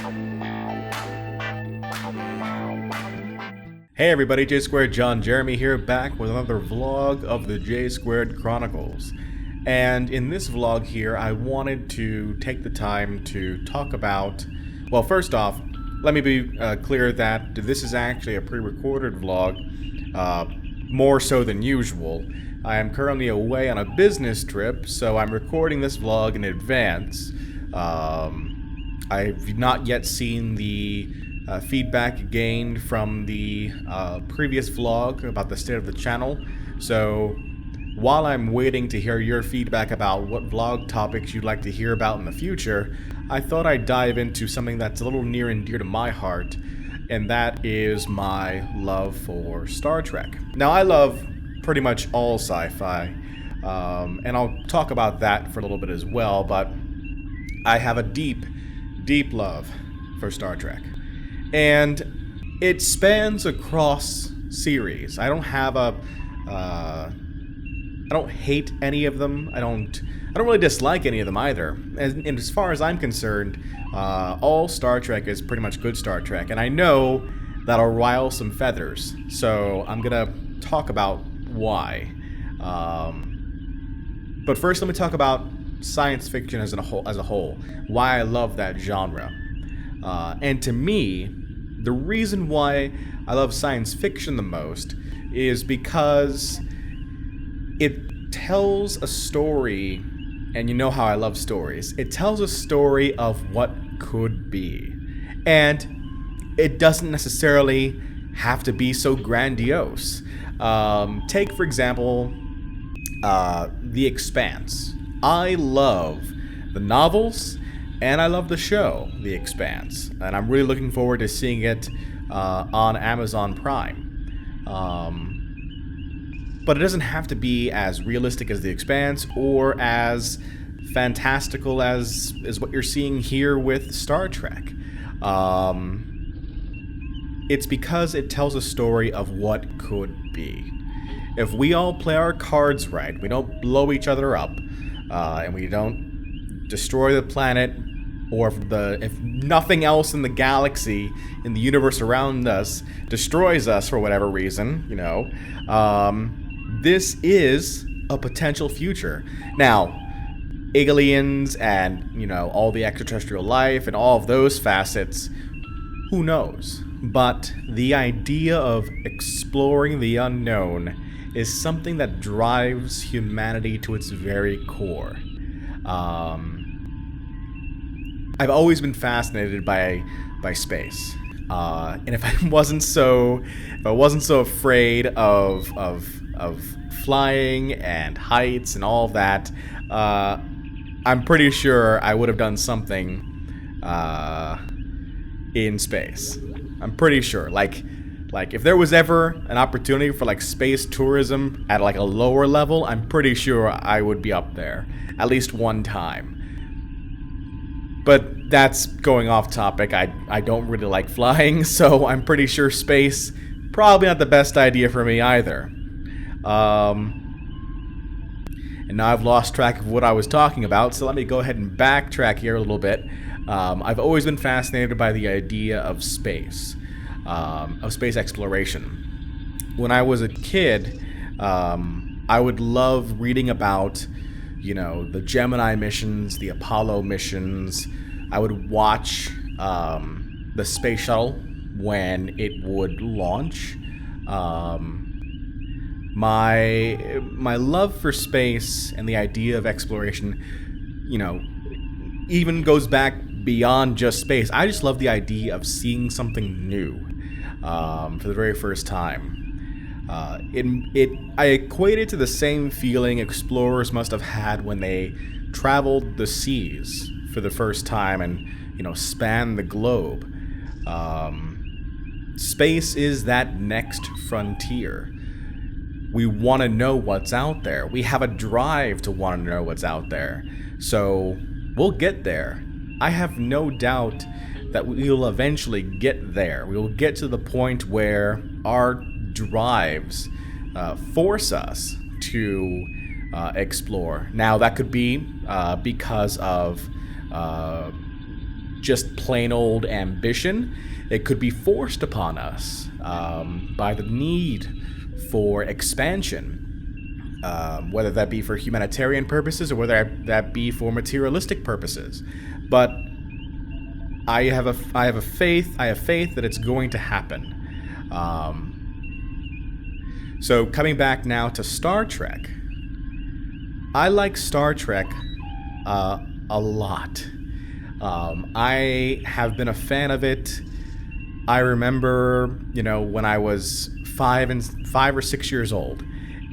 Hey everybody, JSquared John Jeremy here, back with another vlog of the JSquared Chronicles. And in this vlog here, I wanted to take the time to talk about... Well, first off, let me be clear that this is actually a pre-recorded vlog, more so than usual. I am currently away on a business trip, so I'm recording this vlog in advance. I've not yet seen the feedback gained from the previous vlog about the state of the channel, so while I'm waiting to hear your feedback about what vlog topics you'd like to hear about in the future, I thought I'd dive into something that's a little near and dear to my heart, and that is my love for Star Trek. Now, I love pretty much all sci-fi, and I'll talk about that for a little bit as well, but I have a deep, deep love for Star Trek. And it spans across series. I don't have a... I don't hate any of them. I don't really dislike any of them either. And as far as I'm concerned, all Star Trek is pretty much good Star Trek. And I know that'll rile some feathers. So I'm gonna talk about why. But first, let me talk about science fiction as a whole. Why I love that genre. And to me, the reason why I love science fiction the most is because it tells a story, and you know how I love stories. It tells a story of what could be. And it doesn't necessarily have to be so grandiose. Take, for example, The Expanse. I love the novels, and I love the show, The Expanse, and I'm really looking forward to seeing it on Amazon Prime. But it doesn't have to be as realistic as The Expanse or as fantastical as what you're seeing here with Star Trek. It's because it tells a story of what could be. If we all play our cards right, we don't blow each other up, and we don't destroy the planet, or if nothing else in the galaxy, in the universe around us, destroys us for whatever reason, you know, this is a potential future. Now, aliens and, you know, all the extraterrestrial life and all of those facets, who knows? But the idea of exploring the unknown is something that drives humanity to its very core. I've always been fascinated by space, and if I wasn't so afraid of flying and heights and all of that, I'm pretty sure I would have done something in space. I'm pretty sure, like if there was ever an opportunity for like space tourism at like a lower level, I'm pretty sure I would be up there at least one time. But that's going off topic. I don't really like flying, so I'm pretty sure space probably not the best idea for me either. And now I've lost track of what I was talking about, so let me go ahead and backtrack here a little bit. I've always been fascinated by the idea of space exploration. When I was a kid, I would love reading about, you know, the Gemini missions, the Apollo missions. I would watch the space shuttle when it would launch. My love for space and the idea of exploration, you know, even goes back beyond just space. I just love the idea of seeing something new for the very first time. I equate it to the same feeling explorers must have had when they traveled the seas for the first time and, you know, spanned the globe. Space is that next frontier. We want to know what's out there. We have a drive to want to know what's out there. So we'll get there. I have no doubt that we will eventually get there. We will get to the point where our drives force us to explore. Now, that could be because of just plain old ambition. It could be forced upon us by the need for expansion, whether that be for humanitarian purposes or whether that be for materialistic purposes. But I have faith that it's going to happen. So coming back now to Star Trek, I like Star Trek a lot. I have been a fan of it. I remember, when I was 5 or 6 years old,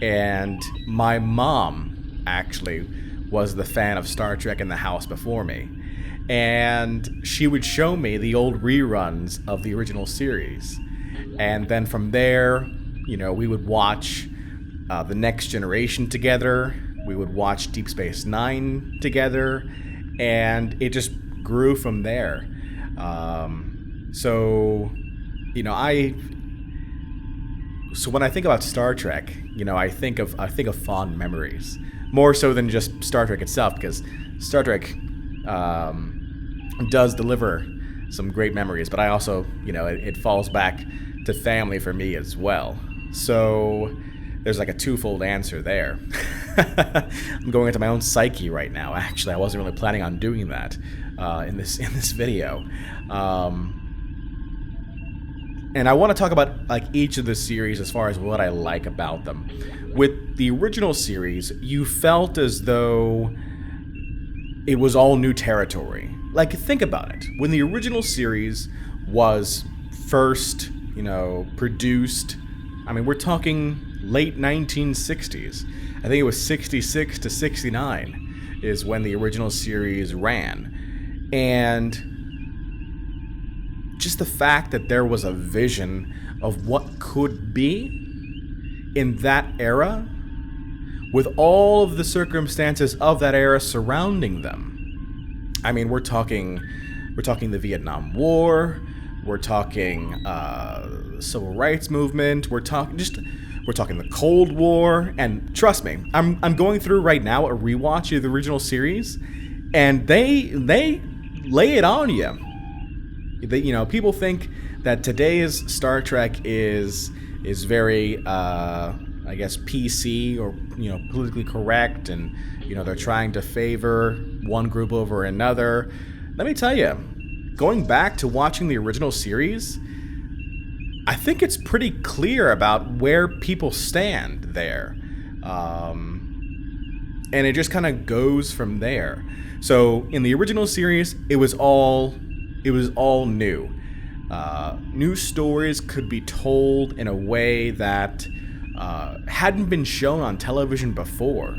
and my mom actually was the fan of Star Trek in the house before me. And she would show me the old reruns of the original series. And then from there, we would watch The Next Generation together. We would watch Deep Space Nine together. And it just grew from there. So when I think about Star Trek, I think of fond memories. More so than just Star Trek itself, because Star Trek does deliver some great memories, but I also, it falls back to family for me as well. So there's like a twofold answer there. I'm going into my own psyche right now. Actually, I wasn't really planning on doing that in this video. And I want to talk about each of the series as far as what I like about them. With the original series, you felt as though it was all new territory. Think about it. When the original series was first, produced, we're talking late 1960s. I think it was 66 to 69 is when the original series ran. And just the fact that there was a vision of what could be in that era, with all of the circumstances of that era surrounding them. We're talking the Vietnam War, we're talking Civil Rights Movement, we're talking the Cold War, and trust me, I'm going through right now a rewatch of the original series, and they lay it on you. People think that today's Star Trek is very PC or politically correct, and they're trying to favor one group over another. Let me tell you, going back to watching the original series, I think it's pretty clear about where people stand there, and it just kind of goes from there. So in the original series, it was all new. New stories could be told in a way that hadn't been shown on television before.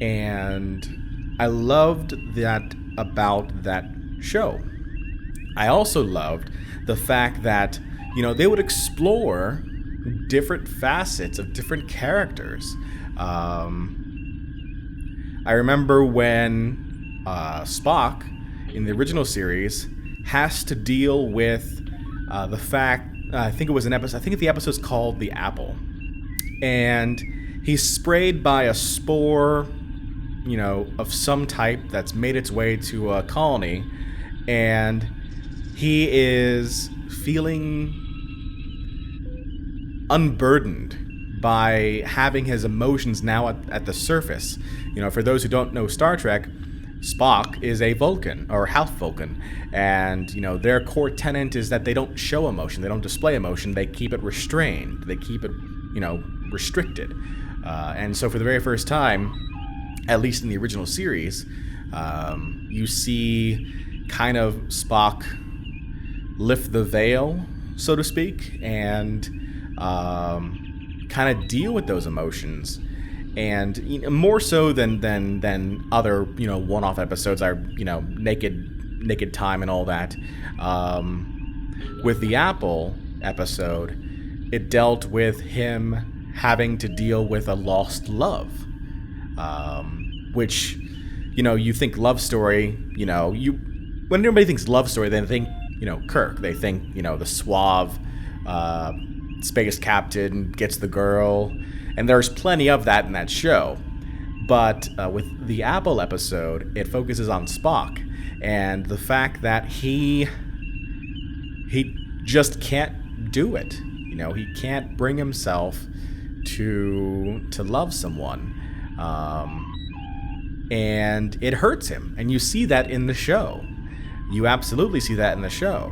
And I loved that about that show. I also loved the fact that, they would explore different facets of different characters. I remember when Spock, in the original series, has to deal with the fact, I think the episode's called The Apple. And he's sprayed by a spore, of some type that's made its way to a colony, and he is feeling unburdened by having his emotions now at the surface. For those who don't know Star Trek, Spock is a Vulcan, or half Vulcan, and their core tenet is that they don't show emotion, they don't display emotion, they keep it restrained, they keep it restricted. And so for the very first time, at least in the original series, you see kind of Spock lift the veil, so to speak, and kind of deal with those emotions. And more so than other one-off episodes, are naked time and all that. With the Apple episode, it dealt with him having to deal with a lost love, which you think love story. When everybody thinks love story, they think Kirk. They think the suave space captain gets the girl. And there's plenty of that in that show. But with the Apple episode, it focuses on Spock. and the fact that he just can't do it. You know, he can't bring himself to love someone, and it hurts him. And you see that in the show. You absolutely see that in the show.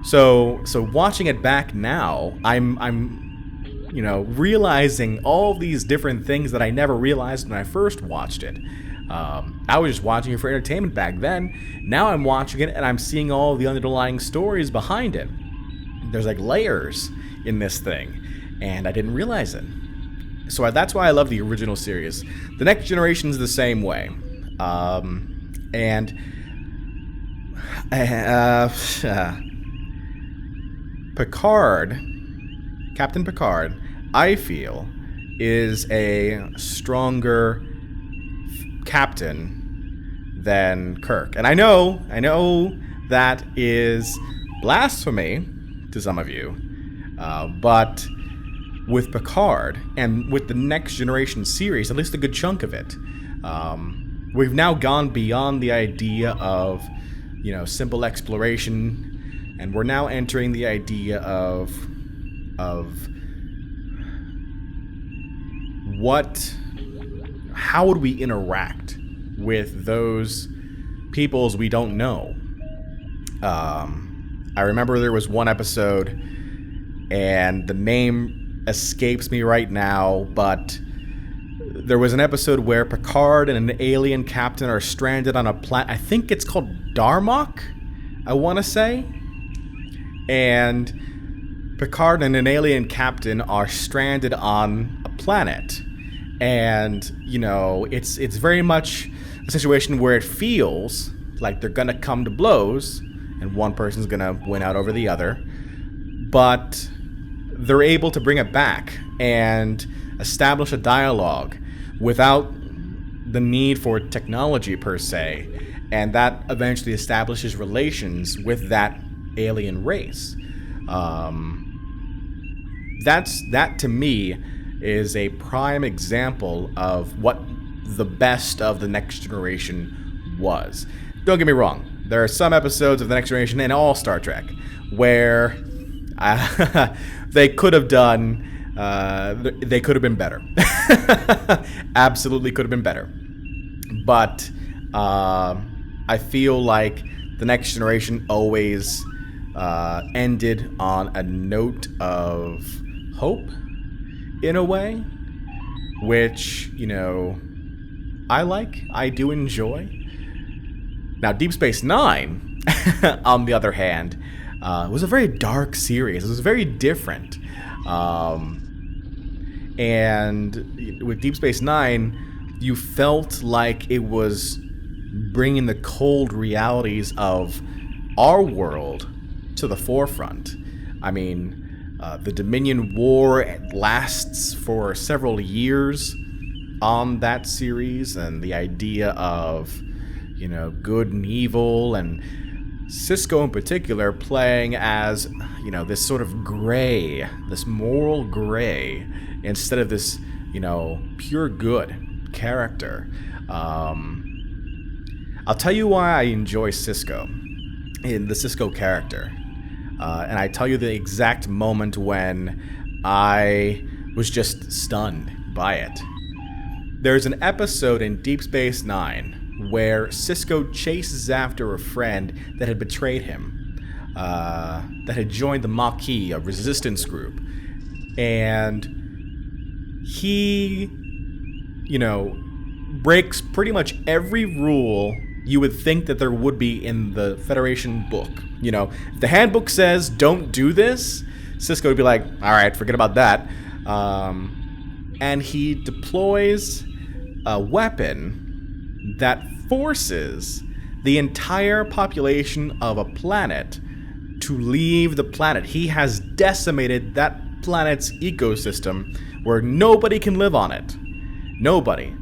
So watching it back now, I'm you know, realizing all these different things that I never realized when I first watched it. I was just watching it for entertainment back then. Now I'm watching it and I'm seeing all the underlying stories behind it. There's like layers in this thing, and I didn't realize it. So that's why I love the original series. The Next Generation is the same way. Picard, Captain Picard, I feel, is a stronger captain than Kirk. And I know that is blasphemy to some of you, but with Picard and with the Next Generation series, at least a good chunk of it, we've now gone beyond the idea of, you know, simple exploration, and we're now entering the idea of how would we interact with those peoples we don't know. I remember there was one episode, and the name escapes me right now, but there was an episode where Picard and an alien captain are stranded on a planet. I think it's called Darmok, I want to say. And Picard and an alien captain are stranded on a planet. And, you know, it's very much a situation where it feels like they're going to come to blows, and one person's going to win out over the other. But they're able to bring it back and establish a dialogue without the need for technology per se, and that eventually establishes relations with that alien race. That to me is a prime example of what the best of the Next Generation was. Don't get me wrong, there are some episodes of the Next Generation and all Star Trek where they could have done, they could have been better. Absolutely could have been better. But I feel like the Next Generation always ended on a note of hope, in a way, which, you know, I do enjoy. Now, Deep Space Nine, on the other hand, was a very dark series. It was very different. And with Deep Space Nine, you felt like it was bringing the cold realities of our world to the forefront. I mean, the Dominion War lasts for several years on that series, and the idea of, you know, good and evil, and Sisko in particular playing as, you know, this sort of gray, this moral gray, instead of this, you know, pure good character. I'll tell you why I enjoy Sisko, in the Sisko character. And I tell you the exact moment when I was just stunned by it. There's an episode in Deep Space Nine where Sisko chases after a friend that had betrayed him, that had joined the Maquis, a resistance group. And he, you know, breaks pretty much every rule you would think that there would be in the Federation book. You know, if the handbook says don't do this, Sisko would be like, all right, forget about that. And he deploys a weapon that forces the entire population of a planet to leave the planet. He has decimated that planet's ecosystem where nobody can live on it. Nobody.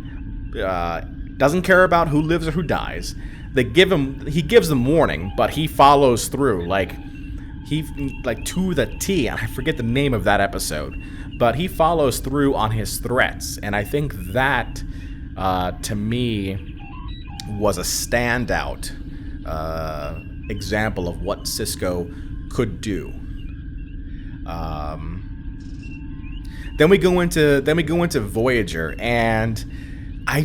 Doesn't care about who lives or who dies. He gives them warning, but he follows through, like to the T. And I forget the name of that episode, but he follows through on his threats. And I think that, to me, was a standout example of what Cisco could do. Then we go into Voyager, and I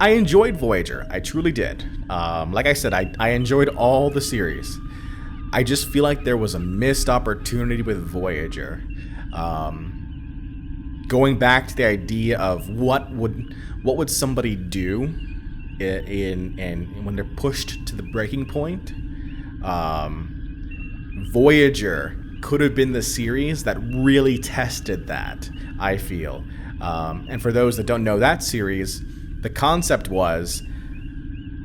enjoyed Voyager. I truly did. Like I said, I enjoyed all the series. I just feel like there was a missed opportunity with Voyager. Going back to the idea of what would somebody do in when they're pushed to the breaking point. Voyager could have been the series that really tested that, I feel. And for those that don't know that series, the concept was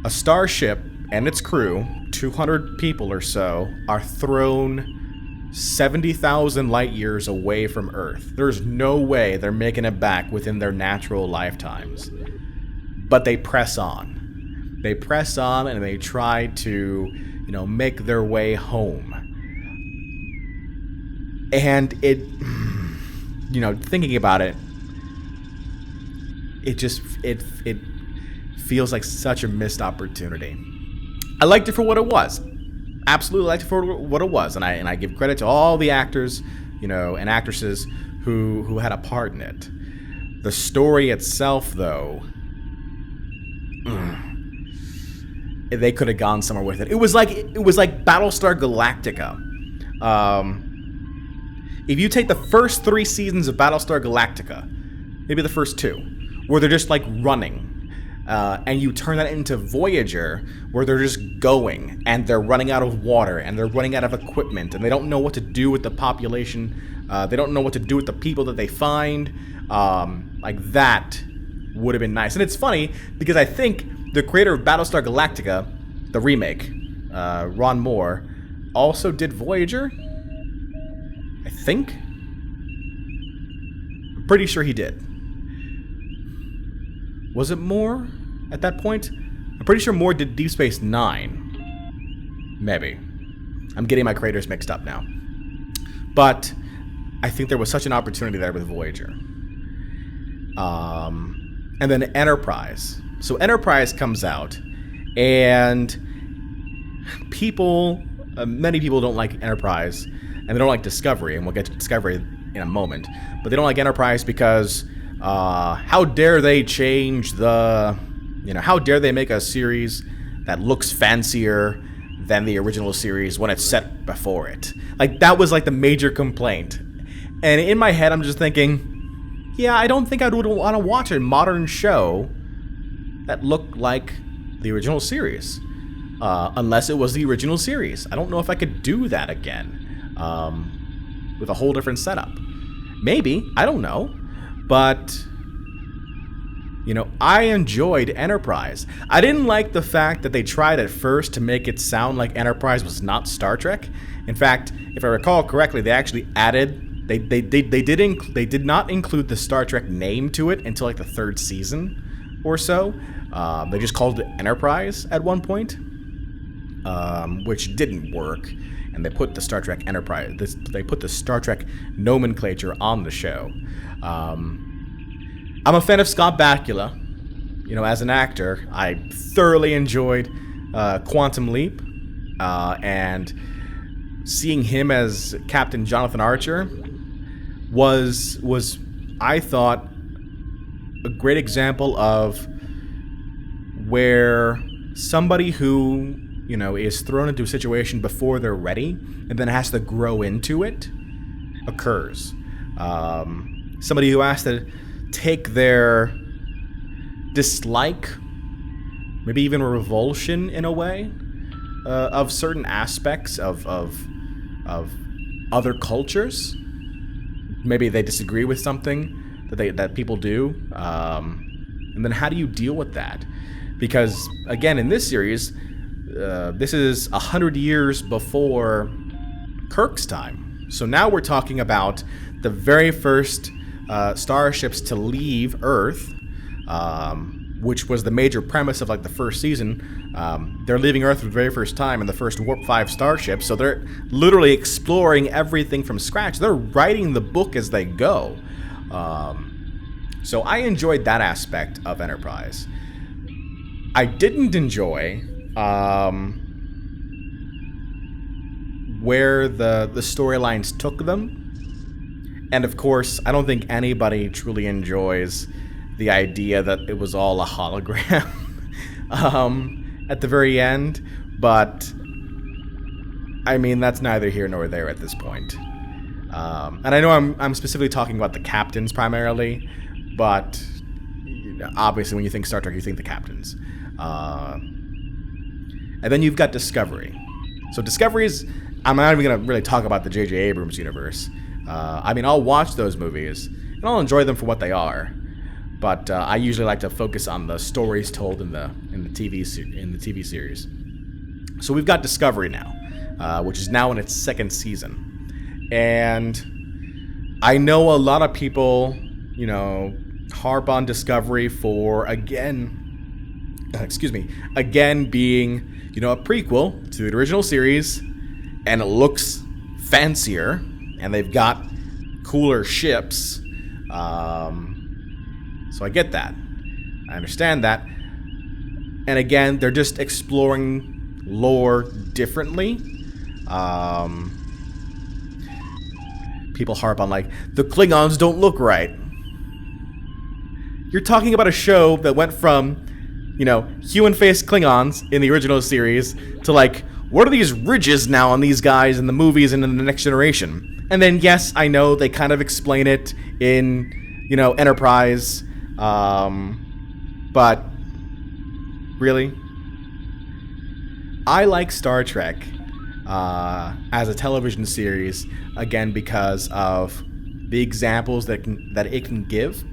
a starship and its crew, 200 people or so, are thrown 70,000 light years away from Earth. There's no way they're making it back within their natural lifetimes. But they press on. They press on and they try to, make their way home. And it, thinking about it, it feels like such a missed opportunity. I liked it for what it was. Absolutely liked it for what it was, and I give credit to all the actors, and actresses who had a part in it. The story itself, though, they could have gone somewhere with it. It was like Battlestar Galactica. If you take the first 3 seasons of Battlestar Galactica, maybe the first 2, where they're just like running, and you turn that into Voyager, where they're just going, and they're running out of water, and they're running out of equipment, and they don't know what to do with the population, they don't know what to do with the people that they find, like that would have been nice. And it's funny, because I think the creator of Battlestar Galactica, the remake, Ron Moore, also did Voyager. I think. I'm pretty sure he did. Was it Moore at that point? I'm pretty sure Moore did Deep Space Nine. Maybe. I'm getting my creators mixed up now. But I think there was such an opportunity there with Voyager. And then Enterprise. So Enterprise comes out, and many people don't like Enterprise, and they don't like Discovery, and we'll get to Discovery in a moment. But they don't like Enterprise because how dare they change how dare they make a series that looks fancier than the original series when it's set before it. Like, that was like the major complaint. And in my head, I'm just thinking, yeah, I don't think I would want to watch a modern show that looked like the original series. Unless it was the original series. I don't know if I could do that again. With a whole different setup. Maybe, I don't know. But, I enjoyed Enterprise. I didn't like the fact that they tried at first to make it sound like Enterprise was not Star Trek. In fact, if I recall correctly, they actually added, they did not include the Star Trek name to it until like the 3rd season or so. They just called it Enterprise at one point, which didn't work. And they put the Star Trek Enterprise, they put the Star Trek nomenclature on the show. I'm a fan of Scott Bakula. As an actor, I thoroughly enjoyed Quantum Leap, and seeing him as Captain Jonathan Archer was I thought a great example of where somebody who is thrown into a situation before they're ready and then has to grow into it occurs. Somebody who has to take their dislike, maybe even revulsion in a way, of certain aspects of other cultures. Maybe they disagree with something that people do, and then how do you deal with that? Because again, in this series, this is 100 years before Kirk's time. So now we're talking about the very first starships to leave Earth, which was the major premise of like the first season. They're leaving Earth for the very first time in the first Warp 5 starship, so they're literally exploring everything from scratch. They're writing the book as they go. So I enjoyed that aspect of Enterprise. I didn't enjoy where the storylines took them. And of course, I don't think anybody truly enjoys the idea that it was all a hologram at the very end. But I mean, that's neither here nor there at this point. And I know I'm specifically talking about the captains primarily, but obviously when you think Star Trek, you think the captains. And then you've got Discovery. So Discovery's, I'm not even going to really talk about the J.J. Abrams universe. I mean, I'll watch those movies, and I'll enjoy them for what they are. But I usually like to focus on the stories told in the TV series. So we've got Discovery now, which is now in its second season. And I know a lot of people, harp on Discovery for, again being, a prequel to the original series, and it looks fancier, and they've got cooler ships. So I get that. I understand that. And again, they're just exploring lore differently. People harp on, the Klingons don't look right. You're talking about a show that went from, human-faced Klingons in the original series to, what are these ridges now on these guys in the movies and in the Next Generation? And then, yes, I know they kind of explain it in, Enterprise. But really, I like Star Trek as a television series, again, because of the examples that it can give.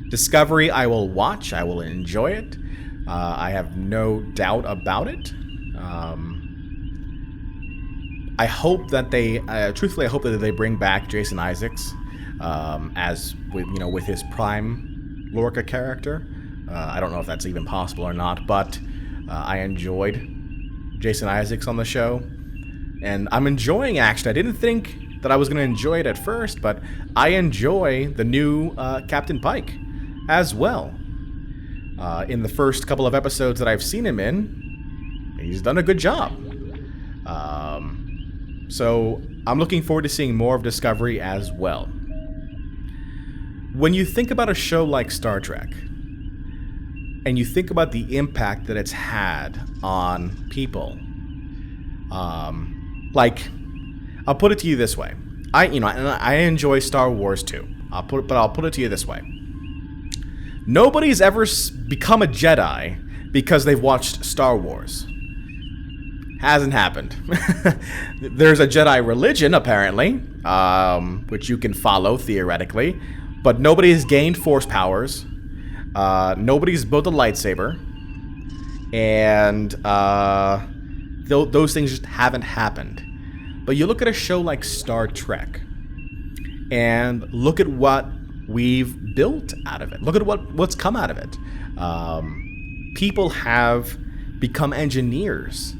Discovery, I will watch. I will enjoy it. I have no doubt about it. I hope that truthfully, I hope that they bring back Jason Isaacs as with his prime Lorca character. I don't know if that's even possible or not, but I enjoyed Jason Isaacs on the show, and I'm enjoying action. I didn't think that I was going to enjoy it at first, but I enjoy the new Captain Pike as well. In the first couple of episodes that I've seen him in, he's done a good job. So I'm looking forward to seeing more of Discovery as well. When you think about a show like Star Trek, and you think about the impact that it's had on people, I'll put it to you this way. I enjoy Star Wars too. I'll put it to you this way. Nobody's ever become a Jedi because they've watched Star Wars. Hasn't happened. There's a Jedi religion, apparently, which you can follow theoretically, but nobody has gained force powers. Nobody's built a lightsaber, and those things just haven't happened. But you look at a show like Star Trek, and look at what we've built out of it. Look at what's come out of it. People have become engineers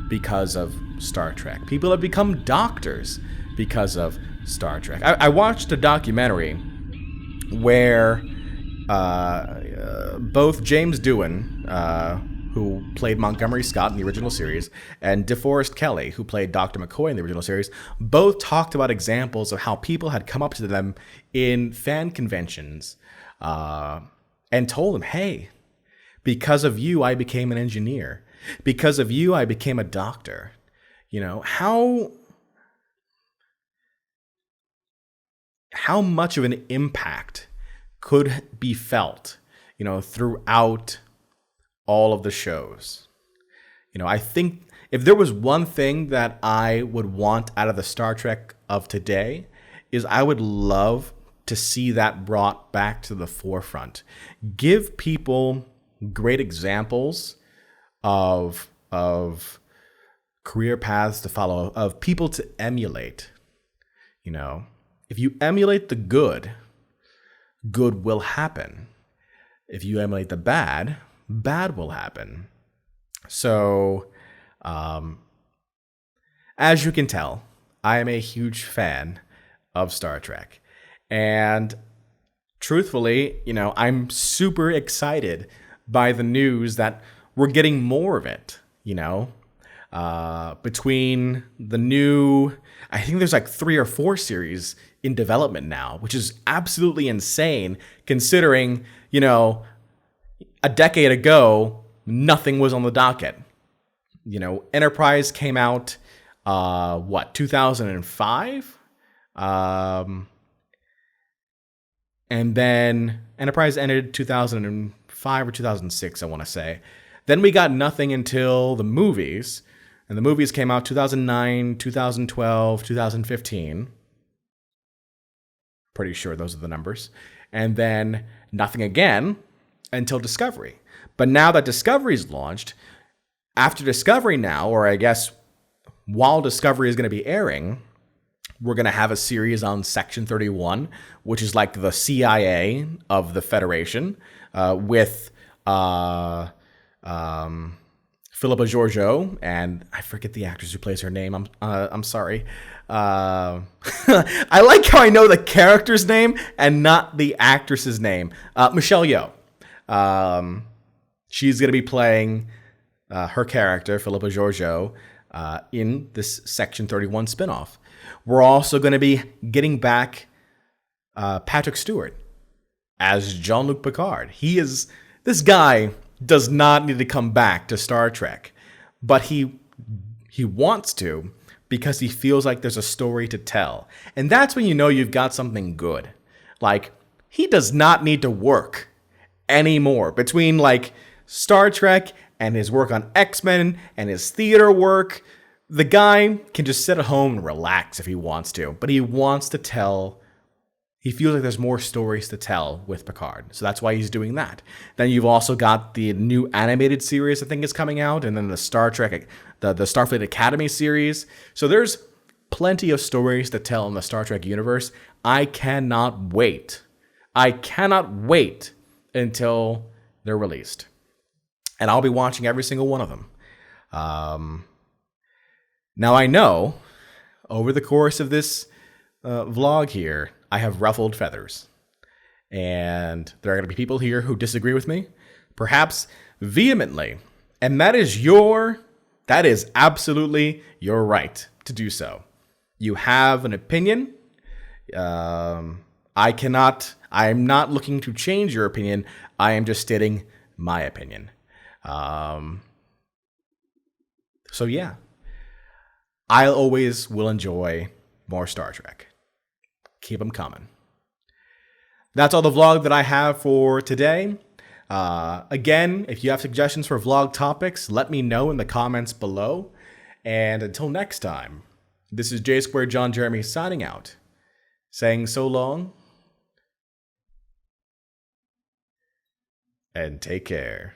because of Star Trek. People have become doctors because of Star Trek. I watched a documentary where both James Doohan, who played Montgomery Scott in the original series, and DeForest Kelley, who played Dr. McCoy in the original series, both talked about examples of how people had come up to them in fan conventions and told them, hey, because of you, I became an engineer. Because of you, I became a doctor. How much of an impact could be felt, throughout all of the shows. I think if there was one thing that I would want out of the Star Trek of today, is I would love to see that brought back to the forefront. Give people great examples of career paths to follow, of people to emulate. If you emulate the good, good will happen. If you emulate the bad, bad will happen. So, as you can tell, I am a huge fan of Star Trek. And truthfully, I'm super excited by the news that we're getting more of it, between the new, I think there's like 3 or 4 series in development now, which is absolutely insane considering, a decade ago, nothing was on the docket. Enterprise came out, 2005? And then Enterprise ended 2005 or 2006, I want to say. Then we got nothing until the movies. And the movies came out 2009, 2012, 2015. Pretty sure those are the numbers. And then nothing again until Discovery. But now that Discovery's launched, after Discovery now, or I guess while Discovery is going to be airing, we're going to have a series on Section 31, which is like the CIA of the Federation, with Philippa Georgiou, and I forget the actress who plays her name. I'm sorry. I like how I know the character's name and not the actress's name. Michelle Yeoh. She's going to be playing her character, Philippa Georgiou, in this Section 31 spinoff. We're also going to be getting back Patrick Stewart as Jean-Luc Picard. This guy does not need to come back to Star Trek, but he wants to because he feels like there's a story to tell. And that's when you know you've got something good. Like, he does not need to work anymore. Between like Star Trek and his work on X-Men and his theater work, the guy can just sit at home and relax if he wants to. But he wants to tell. He feels like there's more stories to tell with Picard. So that's why he's doing that. Then you've also got the new animated series I think is coming out. And then the Star Trek, the Starfleet Academy series. So there's plenty of stories to tell in the Star Trek universe. I cannot wait. Until they're released. And I'll be watching every single one of them. Now I know, over the course of this vlog here, I have ruffled feathers. And there are going to be people here who disagree with me, perhaps vehemently. And that is absolutely your right to do so. You have an opinion. I'm not looking to change your opinion. I am just stating my opinion. So yeah, I always will enjoy more Star Trek. Keep them coming. That's all the vlog that I have for today. Again, if you have suggestions for vlog topics, let me know in the comments below. And until next time, this is JSquared John Jeremy signing out, saying so long and take care.